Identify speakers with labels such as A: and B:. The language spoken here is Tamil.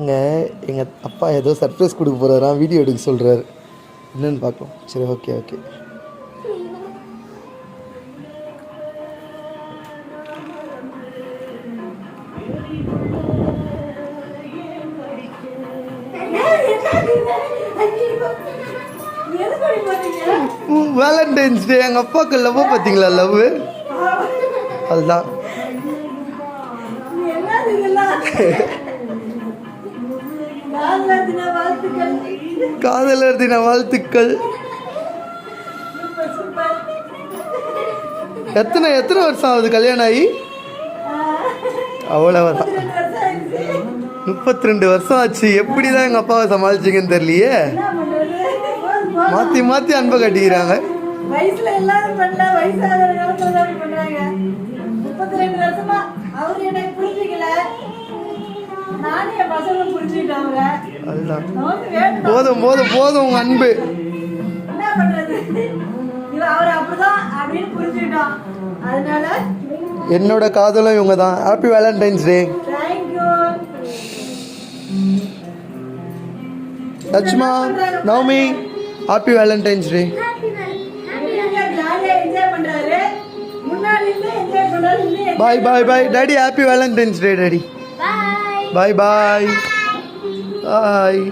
A: இங்கே எங்கள் அப்பா ஏதோ சர்ப்ரைஸ் கொடுக்க போகிறாராம், வீடியோ எடுக்க சொல்கிறாரு. என்னன்னு பார்க்கலாம். சரி, ஓகே ஓகே. வேலண்டைன்ஸ் டே எங்கள் அப்பாவுக்கு லவ் பார்த்தீங்களா? லவ் அதுதான். காதலர் தின வாழ்த்துக்கள். எத்தனை வருஷம் ஆகுது கல்யாணம் ஆகி? அவ்வளவுதான், 32 வருஷம் ஆச்சு. எப்படிதான் எங்க அப்பாவை சமாளிச்சிங்கன்னு தெரியலையே. மாத்தி மாத்தி அன்பை கட்டிக்கிறாங்க. போதும் போதும் போதும் உங்க அன்பு. என்னோட காதலும் இவங்க தான். ஹாப்பி வேலண்டைன்ஸ் டே. லட்சுமா, நவமி, ஹாப்பி வேலண்டைன்ஸ் டே. பாய் பாய் பாய் டாடி. ஹாப்பி வேலண்டைன்ஸ் டே டாடி. பாய் பாய் பாய்.